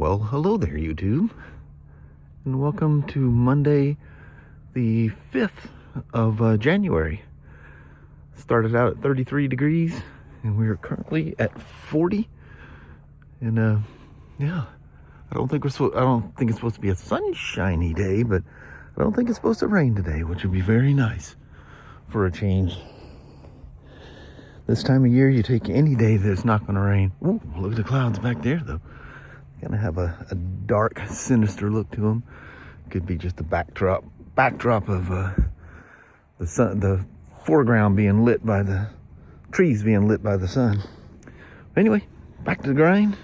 Well, hello there, YouTube, and welcome to Monday, the 5th of January. Started out at 33 degrees, and we are currently at 40. And yeah, I don't think it's supposed to be a sunshiny day, but I don't think it's supposed to rain today, which would be very nice for a change. This time of year, you take any day that it's not going to rain. Ooh, look at the clouds back there, though. Kind of have a dark, sinister look to them. Could be just a backdrop of the sun, the foreground being lit by the trees being lit by the sun. Anyway, back to the grind.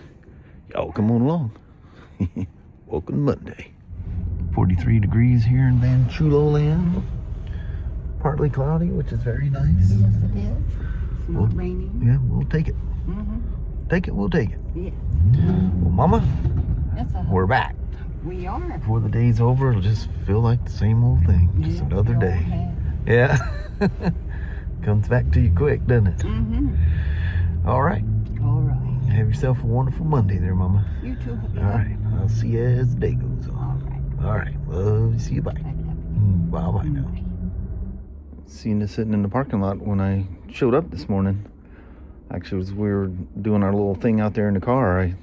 Y'all come on along. Welcome to Monday. 43 degrees here in Van Chulo land. Partly cloudy, which is very nice. Yes, it is. It's not raining. Yeah, we'll take it. Take it, we'll take it. Yeah. Well, Mama, we're back. We are. Before the day's over, it'll just feel like the same old thing. Just another day. Yeah. Comes back to you quick, doesn't it? All right. All right. Have yourself a wonderful Monday there, Mama. You too. All right. I'll see you as the day goes on. All right. Love you. See you. Bye. Bye-bye now. Seen us sitting in the parking lot when I showed up this morning. Actually, as we were doing our little thing out there in the car, I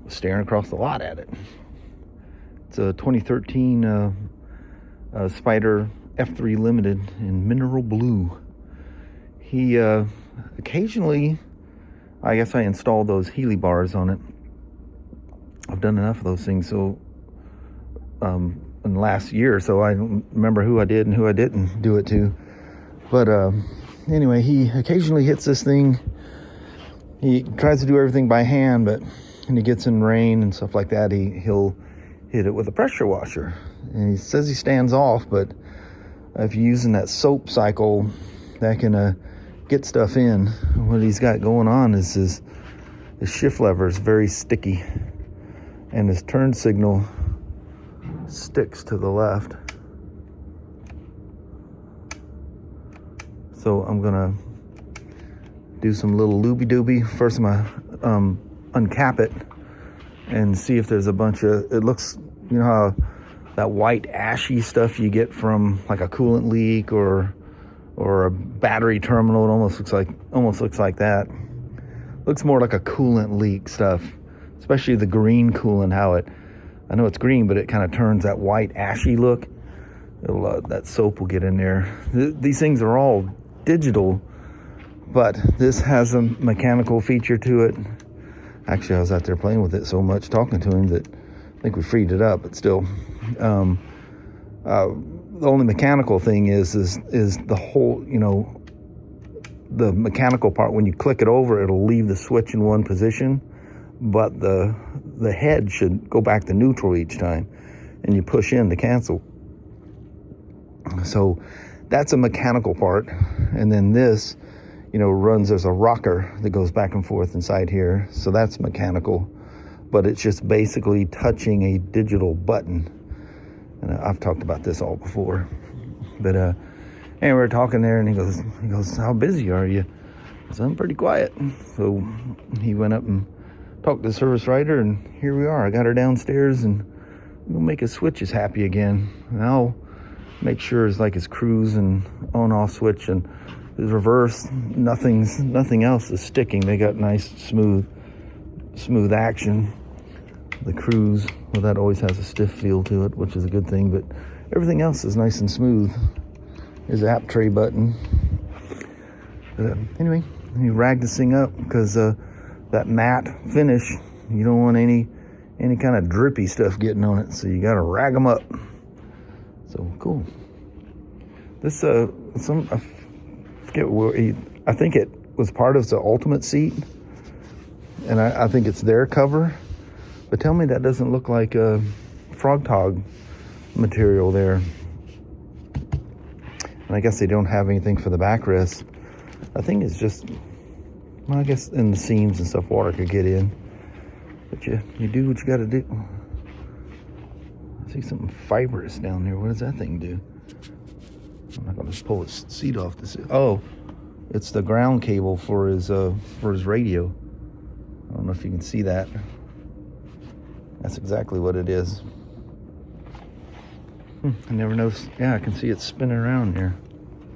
was staring across the lot at it. It's a 2013 Spyder F3 Limited in mineral blue. He occasionally, I guess I installed those Healy bars on it. I've done enough of those things, so in the last year or so, I don't remember who I did and who I didn't do it to. But anyway, he occasionally hits this thing. He tries to do everything by hand, but when he gets in rain and stuff like that, he'll hit it with a pressure washer. And he says he stands off, but if you're using that soap cycle, that can get stuff in. What he's got going on is his shift lever is very sticky, and his turn signal sticks to the left. So I'm gonna do some little looby-dooby. First I'm gonna uncap it and see if there's a bunch of, it looks, you know how that white ashy stuff you get from like a coolant leak or a battery terminal. It almost looks like that. Looks more like a coolant leak stuff, especially the green coolant, I know it's green, but it kind of turns that white ashy look. That soap will get in there. These things are all digital, but this has a mechanical feature to it. Actually, I was out there playing with it so much, talking to him, that I think we freed it up, but still. The only mechanical thing is the whole, the mechanical part. When you click it over, it'll leave the switch in one position, but the head should go back to neutral each time, and you push in to cancel. So that's a mechanical part. And then this, runs, there's a rocker that goes back and forth inside here. So that's mechanical, but it's just basically touching a digital button. And I've talked about this all before. But anyway, we were talking there, and he goes, how busy are you? I said, I'm pretty quiet. So he went up and talked to the service writer, and here we are. I got her downstairs, and we'll make his switches happy again. And I'll make sure it's like his cruise and on-off switch and his reverse. Nothing else is sticking. They got nice smooth action. The cruise, well, that always has a stiff feel to it, which is a good thing, but everything else is nice and smooth. There's the app tray button. But anyway, you rag this thing up because that matte finish, you don't want any kind of drippy stuff getting on it, so you got to rag them up. So cool. This I forget where I think it was part of the Ultimate seat, and I think it's their cover. But tell me that doesn't look like a Frog Tog material there. And I guess they don't have anything for the backrest. I think it's just, well, I guess in the seams and stuff, water could get in. But you do what you got to do. I see something fibrous down there. What does that thing do? I'm not going to pull his seat off this. Oh, it's the ground cable for his radio. I don't know if you can see that. That's exactly what it is. I never noticed. Yeah, I can see it spinning around here.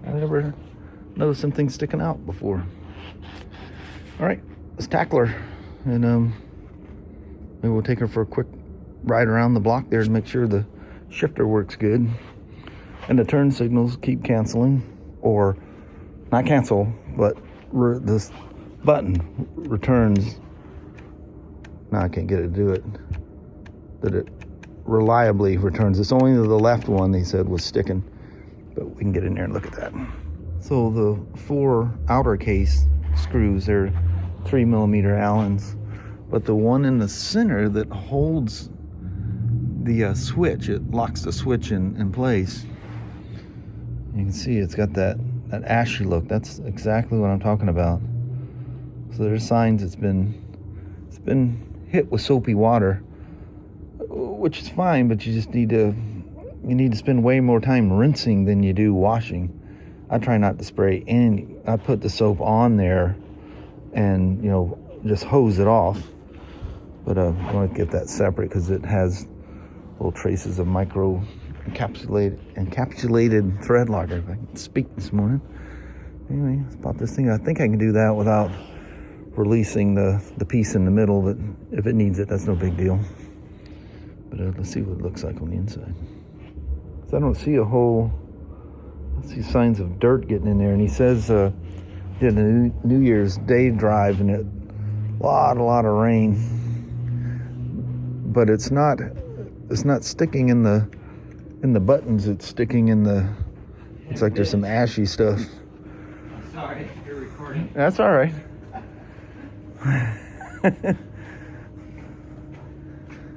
I never noticed something sticking out before. All right, let's tackle her, and maybe we'll take her for a quick ride around the block there to make sure the shifter works good, and the turn signals keep canceling, or not cancel, but this button returns. Now I can't get it to do it. That it reliably returns. It's only the left one they said was sticking, but we can get in there and look at that. So the 4 outer case screws, they're 3mm Allens, but the one in the center that holds the switch, it locks the switch in place. You can see it's got that ashy look. That's exactly what I'm talking about. So there's signs it's been hit with soapy water, which is fine, but you need to spend way more time rinsing than you do washing. I try not to spray any. I put the soap on there and just hose it off, but I want to get that separate because it has little traces of micro encapsulated thread locker. If I can speak this morning. Anyway, let's pop this thing. I think I can do that without releasing the piece in the middle, but if it needs it, that's no big deal. But let's see what it looks like on the inside. So I don't see I see signs of dirt getting in there, and he says did a New Year's Day drive, and a lot of rain, but it's not sticking in the buttons. It's sticking in the. Looks like there's some ashy stuff. Sorry, you're recording. That's all right. I'm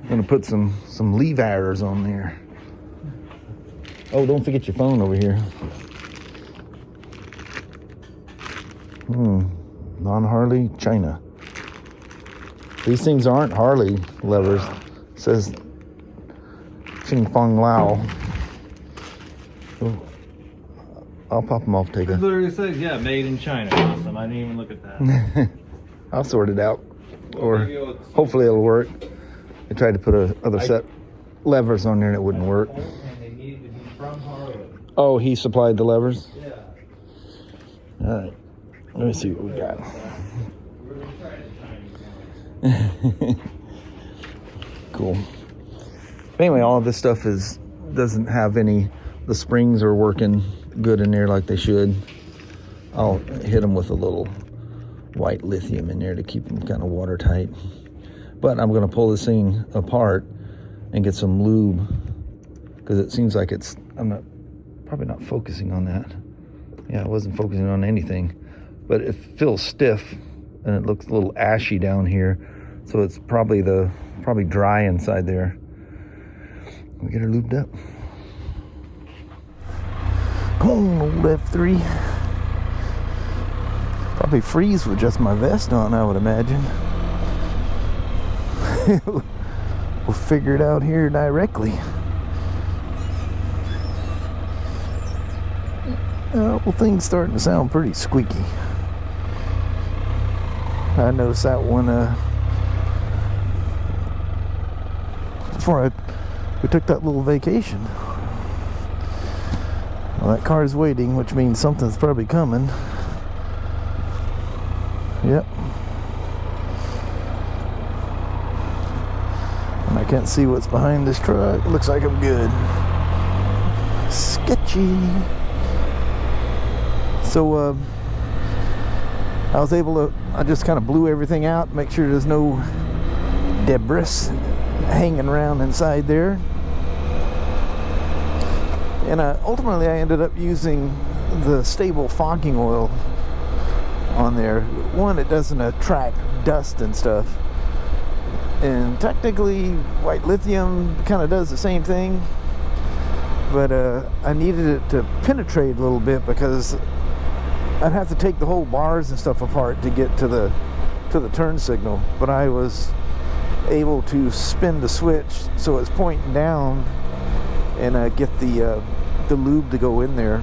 gonna put some leaf irons on there. Oh, don't forget your phone over here. Non-Harley China. These things aren't Harley levers. It says Ching Fong Lao. Oh, I'll pop them off, take It a. literally says, yeah, made in China. Awesome. I didn't even look at that. I'll sort it out, or hopefully it'll work. I tried to put other set levers on there and it wouldn't work. And they needed to be from Harley. Oh, he supplied the levers? Yeah. All right. Let me see what we got. Cool. Anyway, all of this stuff doesn't have any. The springs are working good in there like they should. I'll hit them with a little white lithium in there to keep them kind of watertight. But I'm going to pull this thing apart and get some lube, because it seems like I'm probably not focusing on that. Yeah, I wasn't focusing on anything, but it feels stiff and it looks a little ashy down here, so it's probably dry inside there. We get her lubed up. Come on, old F3. Probably freeze with just my vest on, I would imagine. We'll figure it out here directly. Well, things starting to sound pretty squeaky. I noticed that one before we took that little vacation. Well, that car's waiting, which means something's probably coming. Yep. And I can't see what's behind this truck. It looks like I'm good. Sketchy. So I just kind of blew everything out, make sure there's no debris hanging around inside there. And ultimately I ended up using the stable fogging oil on there. One, it doesn't attract dust and stuff, and technically white lithium kind of does the same thing, but I needed it to penetrate a little bit because I'd have to take the whole bars and stuff apart to get to the turn signal. But I was able to spin the switch so it's pointing down and get the lube to go in there.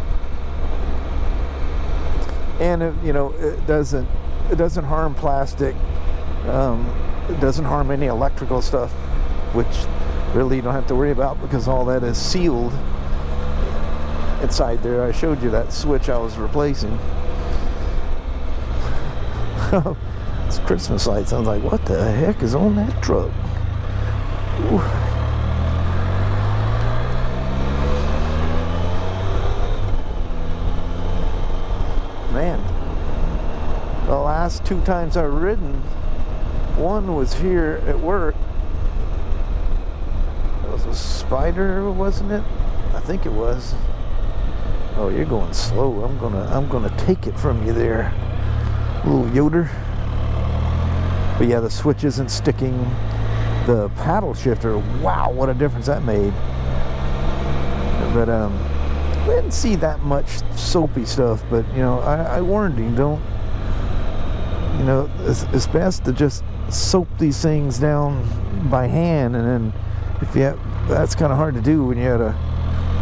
And it doesn't harm plastic. It doesn't harm any electrical stuff which really you don't have to worry about because all that is sealed inside there. I showed you that switch I was replacing. It's Christmas lights. I was like, what the heck is on that truck? Ooh. Man, the last 2 times I've ridden, one was here at work. It was a Spyder, wasn't it? I think it was. Oh, you're going slow. I'm gonna take it from you there, little Yoder. But yeah, the switch isn't sticking. The paddle shifter, wow, what a difference that made. But we didn't see that much soapy stuff, but you know, I warned him, don't, you know, it's best to just soap these things down by hand, and then if you have, that's kind of hard to do when you're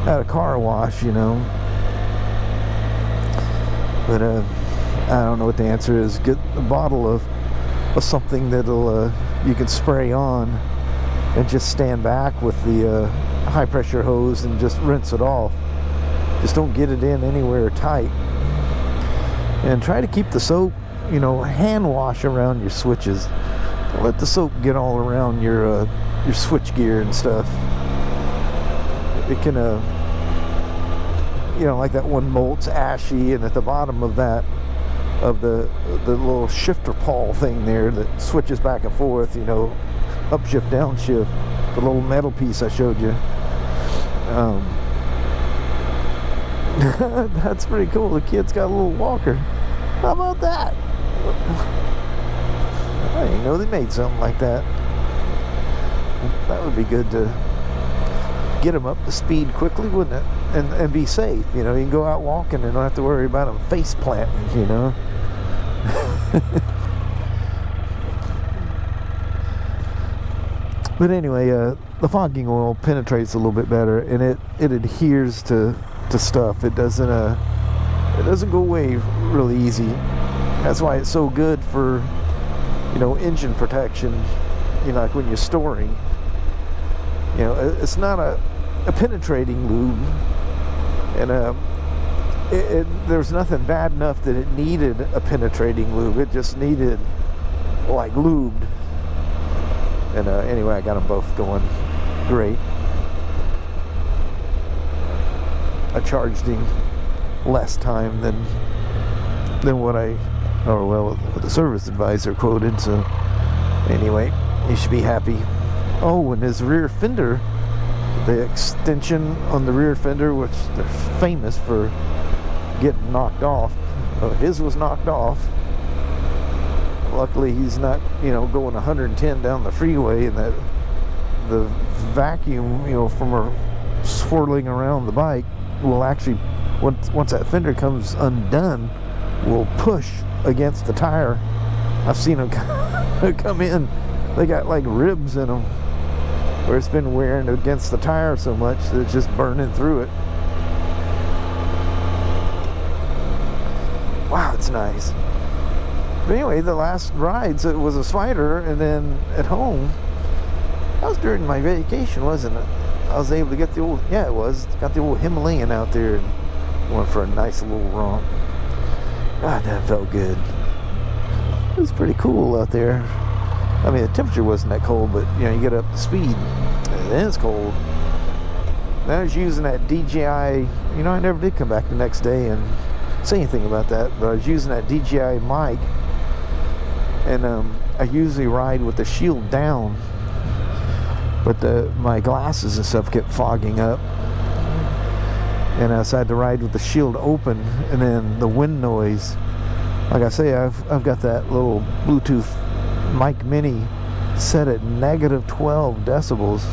at a car wash, you know. But I don't know what the answer is. Get a bottle of something that'll you can spray on, and just stand back with the high pressure hose and just rinse it off. Just don't get it in anywhere tight, and try to keep the soap, you know, hand wash around your switches. Don't let the soap get all around your switch gear and stuff. It can you know, like that one bolt's ashy, and at the bottom of that, of the little shifter pawl thing there that switches back and forth, you know, upshift, downshift, the little metal piece I showed you. That's pretty cool. The kid's got a little walker. How about that? I didn't know they made something like that. That would be good to get them up to speed quickly, wouldn't it? And be safe. You know, you can go out walking and don't have to worry about them face planting, you know. But anyway, the fogging oil penetrates a little bit better, and it adheres to stuff. It doesn't go away really easy. That's why it's so good for, you know, engine protection. You know, like when you're storing. You know, it's not a penetrating lube, and there's nothing bad enough that it needed a penetrating lube. It just needed, like, lubed. And anyway, I got them both going great. I charged him less time than what what the service advisor quoted. So anyway, he should be happy. Oh, and his rear fender, the extension on the rear fender, which they're famous for getting knocked off, his was knocked off. Luckily, he's not, you know, going 110 down the freeway, and that the vacuum, you know, from her swirling around the bike will actually, once that fender comes undone, will push against the tire. I've seen them come in. They got like ribs in them, where it's been wearing against the tire so much that it's just burning through it. Wow, it's nice. But anyway, the last rides, it was a Spyder, and then at home, that was during my vacation, wasn't it? I was able to get the old, yeah, it was, got the old Himalayan out there and went for a nice little romp. God, that felt good. It was pretty cool out there. I mean, the temperature wasn't that cold, but you know, you get up to speed, and then it's cold. Then I was using that DJI, you know, I never did come back the next day and say anything about that, but I was using that DJI mic, and I usually ride with the shield down, but my glasses and stuff kept fogging up, and I decided to ride with the shield open, and then the wind noise, like I say, I've got that little Bluetooth mic mini set at -12 decibels.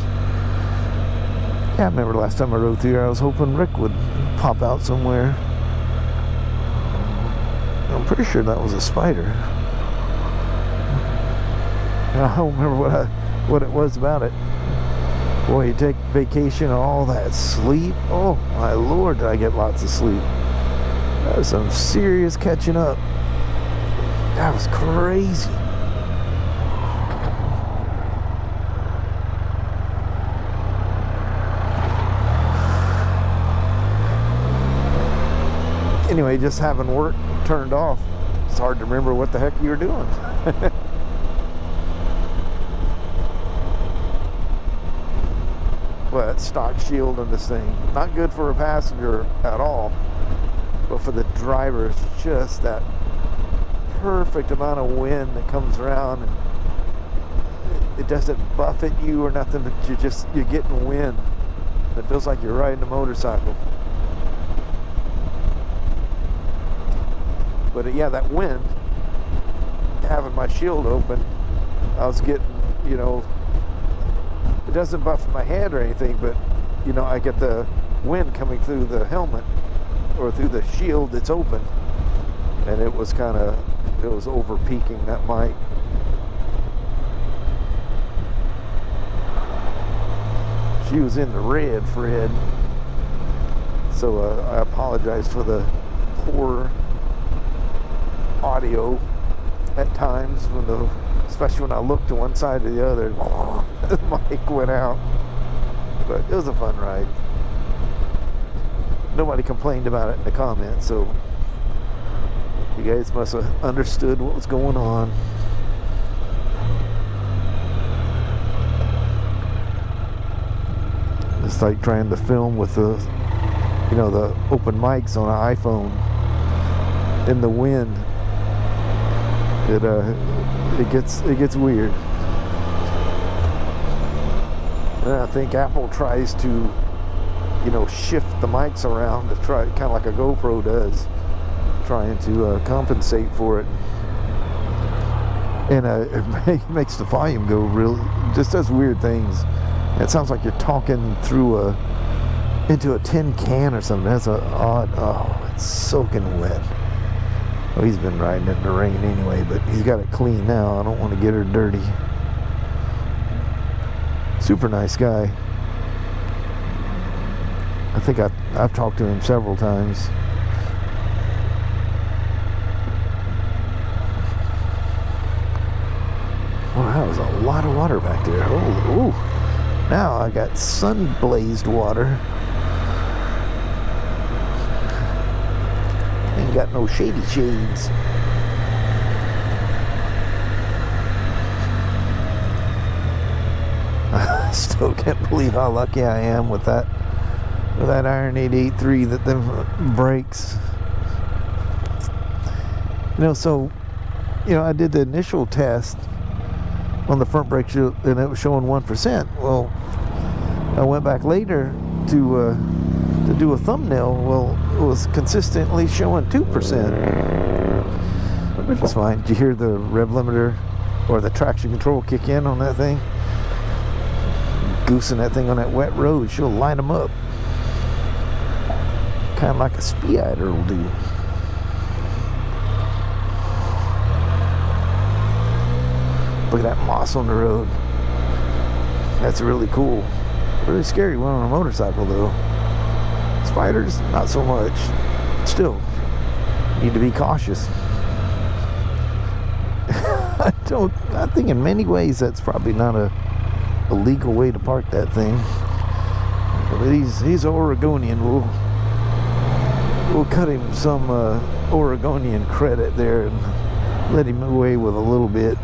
Yeah, I remember last time I rode through here, I was hoping Rick would pop out somewhere. I'm pretty sure that was a Spyder. I don't remember what it was about it. Boy, you take vacation, all that sleep. Oh my Lord, did I get lots of sleep. That was some serious catching up. That was crazy. Anyway, just having work turned off, it's hard to remember what the heck you were doing. Well, that stock shield on this thing, not good for a passenger at all, but for the driver, it's just that perfect amount of wind that comes around, and it doesn't buffet you or nothing, but you're getting wind. It feels like you're riding a motorcycle. But yeah, that wind, having my shield open, I was getting, you know, it doesn't buffet my head or anything, but you know, I get the wind coming through the helmet or through the shield that's open, and it was over peaking that mic. She was in the red, Fred, so I apologize for the poor audio at times, especially when I looked to one side or the other. The mic went out, but it was a fun ride. Nobody complained about it in the comments, so you guys must have understood what was going on. It's like trying to film with the open mics on an iPhone in the wind. It gets weird. And I think Apple tries to, shift the mics around to try, kind of like a GoPro does, trying to compensate for it. And it makes the volume go just does weird things. It sounds like you're talking through into a tin can or something. That's it's soaking wet. Well, he's been riding it in the rain anyway, but he's got it clean now. I don't want to get her dirty. Super nice guy. I think I've talked to him several times. Wow, that was a lot of water back there. Oh, now I got sun-blazed water. Ain't got no shady shades. I still can't believe how lucky I am with that Iron 883 that them brakes. I did the initial test on the front brake and it was showing 1%. Well, I went back later to do a thumbnail. Well, it was consistently showing 2%, which was fine. Did you hear the rev limiter or the traction control kick in on that thing? Goosing that thing on that wet road, she'll light them up, kind of like a Spyder will do. Look at that moss on the road. That's really cool. Really scary one on a motorcycle though. Spyders, not so much. Still, need to be cautious. I think in many ways that's probably not a legal way to park that thing. But he's Oregonian. We'll cut him some Oregonian credit there and let him away with a little bit.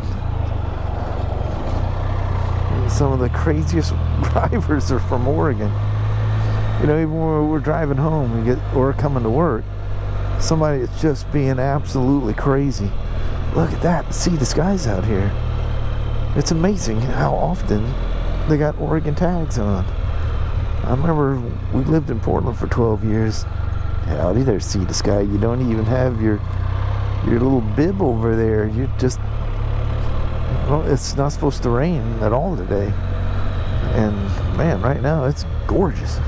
Some of the craziest drivers are from Oregon. Even when we're driving home or coming to work, somebody is just being absolutely crazy. Look at that, see the skies out here. It's amazing how often they got Oregon tags on. I remember we lived in Portland for 12 years. Howdy there, see the sky. You don't even have your little bib over there. You're just, it's not supposed to rain at all today. And man, right now it's gorgeous.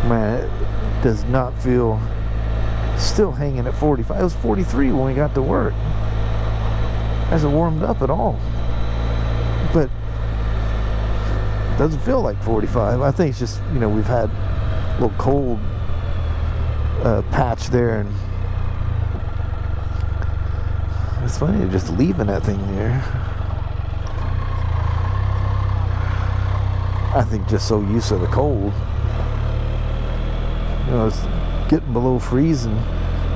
Man, it does not feel, still hanging at 45. It was 43 when we got to work. Hasn't warmed up at all. But it doesn't feel like 45. I think it's just, we've had a little cold patch there, and it's funny just leaving that thing there. I think just so used to the cold. You know, it's getting below freezing.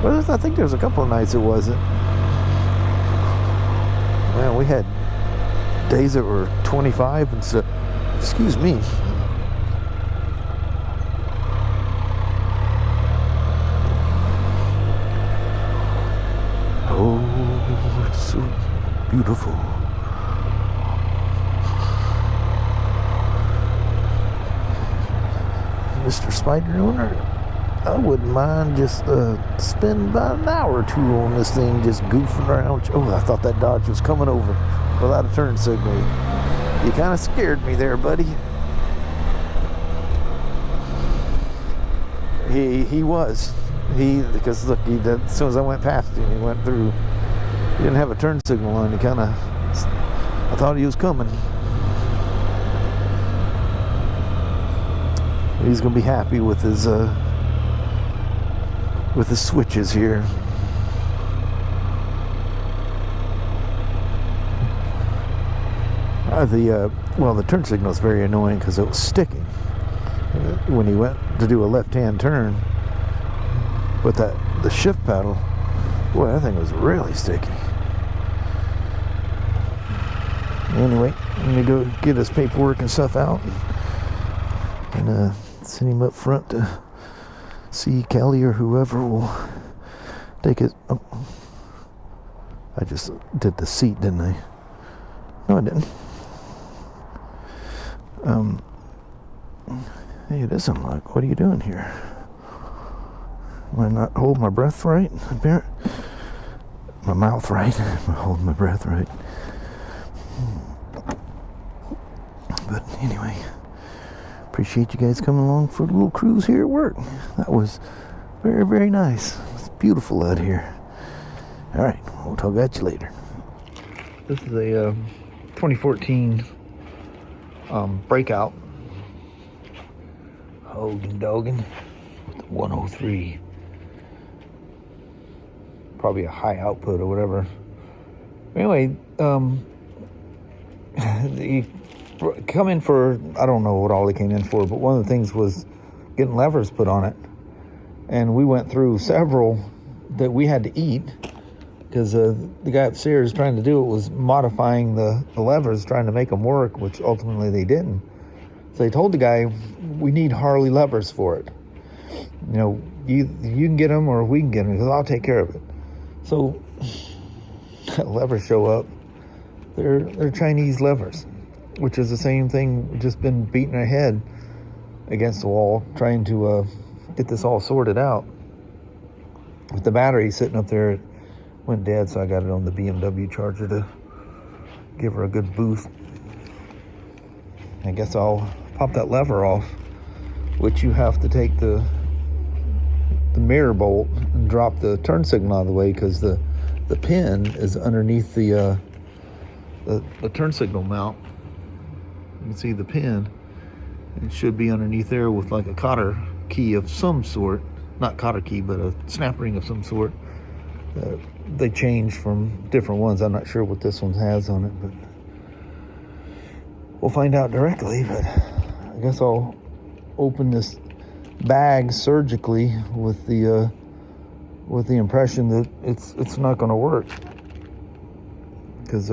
Well, I think there was a couple of nights it wasn't. Man, we had days that were 25 and so, excuse me. Oh, it's so beautiful. Mr. Spyder owner, I wouldn't mind just spending about an hour or two on this thing, just goofing around. Oh, I thought that Dodge was coming over without a turn signal. You kind of scared me there, buddy. He was. Because look, as soon as I went past him, he went through. He didn't have a turn signal on. He kind of, I thought he was coming. He's gonna be happy with his switches here. The turn signal is very annoying because it was sticking when he went to do a left-hand turn. But the shift pedal, boy, that thing was really sticky. Anyway, I'm gonna go get his paperwork and stuff out, and send him up front to see Kelly or whoever will take it. Oh, I just did the seat, didn't I? No, I didn't. Hey, it is unlocked. What are you doing here? Am I not holding my breath right? My mouth right? Am I holding my breath right? But anyway, appreciate you guys coming along for a little cruise here at work. That was very, very nice. It's beautiful out here. All right, we'll talk at you later. This is a 2014 Breakout Hogan Dogan with the 103. Probably a high output or whatever. Anyway, you come in for, I don't know what all they came in for, but one of the things was getting levers put on it. And we went through several that we had to eat because the guy upstairs trying to do it was modifying the levers, trying to make them work, which ultimately they didn't. So they told the guy, we need Harley levers for it. You know, you can get them or we can get them because I'll take care of it. So levers show up. They're Chinese levers, which is the same thing. We've just been beating our head against the wall trying to get this all sorted out. With the battery sitting up there, it went dead, so I got it on the BMW charger to give her a good boost. I guess I'll pop that lever off, which you have to take the mirror bolt and drop the turn signal out of the way because the pin is underneath the turn signal mount. You can see the pin. It should be underneath there with like a cotter key of some sort. Not cotter key, but a snap ring of some sort. They change from different ones. I'm not sure what this one has on it, but we'll find out directly. But I guess I'll open this bag surgically with the impression that it's not going to work, because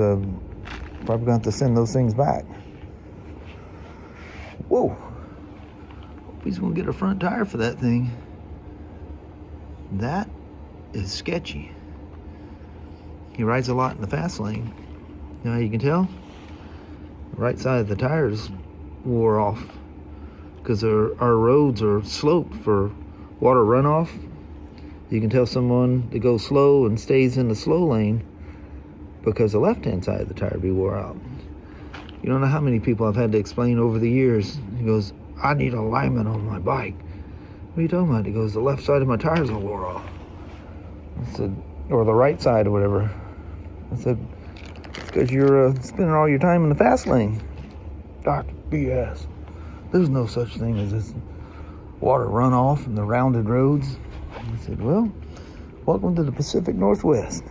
probably going to have to send those things back. Whoa! Hope he's going to get a front tire for that thing. That is sketchy. He rides a lot in the fast lane. You know how you can tell? The right side of the tires wore off because our roads are sloped for water runoff. You can tell someone to go slow and stays in the slow lane because the left-hand side of the tire be wore out. You don't know how many people I've had to explain over the years. He goes, I need alignment on my bike. What are you talking about? He goes, the left side of my tires are wore off. I said, or the right side or whatever. I said, it's because you're spending all your time in the fast lane. Dr. BS. There's no such thing as this water runoff in the rounded roads. I said, well, welcome to the Pacific Northwest.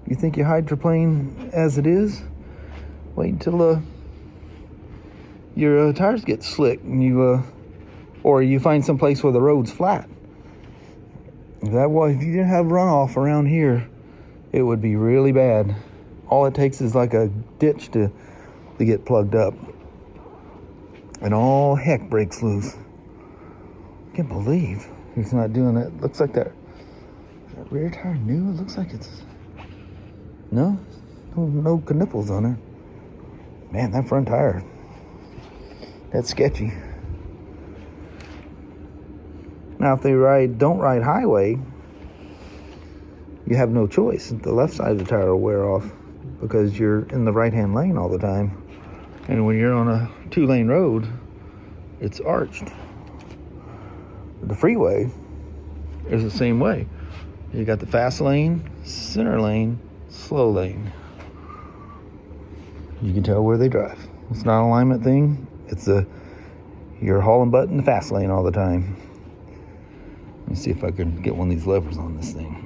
You think you hydroplane as it is? Wait until your tires get slick and you Or you find some place where the road's flat. If you didn't have runoff around here, it would be really bad. All it takes is like a ditch to get plugged up. And all heck breaks loose. Can't believe he's not doing it. Looks like that rear tire new. It looks like it's no knipples on it. Man, that front tire, that's sketchy. Now, if they don't ride highway, you have no choice. The left side of the tire will wear off because you're in the right-hand lane all the time. And when you're on a 2-lane road, it's arched. The freeway is the same way. You got the fast lane, center lane, slow lane. You can tell where they drive. It's not an alignment thing. It's you're hauling butt in the fast lane all the time. Let me see if I can get one of these levers on this thing.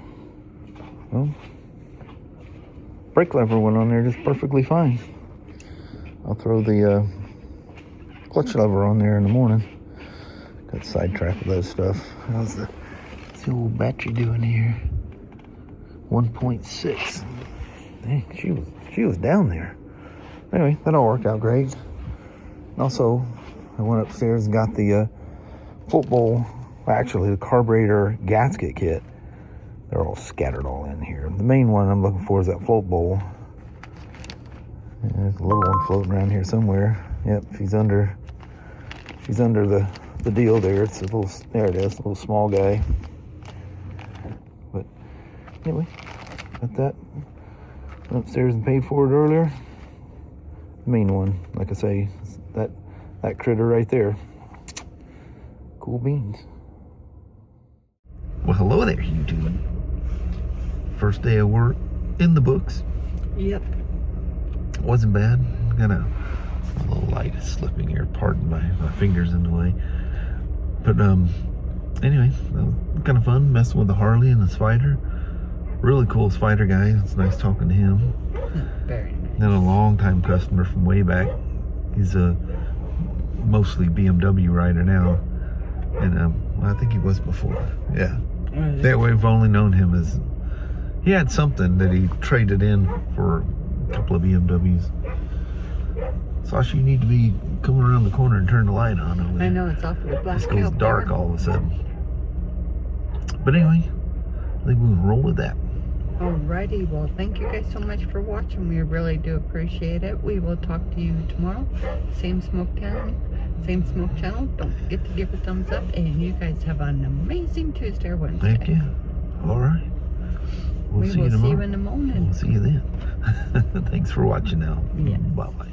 Well, brake lever went on there just perfectly fine. I'll throw the clutch lever on there in the morning. Got sidetracked with that stuff. How's the old battery doing here? 1.6. Dang, she was down there. Anyway, that all worked out great. Also, I went upstairs and got the float bowl, actually the carburetor gasket kit. They're all scattered all in here. The main one I'm looking for is that float bowl. And there's a little one floating around here somewhere. Yep, she's under the deal there. It's there it is, a little small guy. But anyway, got that. Went upstairs and paid for it earlier. Main one, like I say, that critter right there. Cool beans. Well, hello there, YouTube. First day of work in the books. Yep. Wasn't bad. Got a little light is slipping here. Pardon my fingers in the way. But anyway, kind of fun messing with the Harley and the Spyder. Really cool Spyder guy. It's nice talking to him. Very nice. Then a long-time customer from way back. He's a mostly BMW rider now, and well, I think he was before. Yeah, that way we've only known him as he had something that he traded in for a couple of BMWs. Sasha, you need to be coming around the corner and turn the light on over there. I know, it's awfully black. This goes dark all of a sudden. But anyway, I think we'll roll with that. Alrighty, well, thank you guys so much for watching. We really do appreciate it. We will talk to you tomorrow. Same Smoak channel. Don't forget to give a thumbs up. And you guys have an amazing Tuesday or Wednesday. Thank you. All right. We will see you in the morning. We'll see you then. Thanks for watching now. Yes. Bye-bye.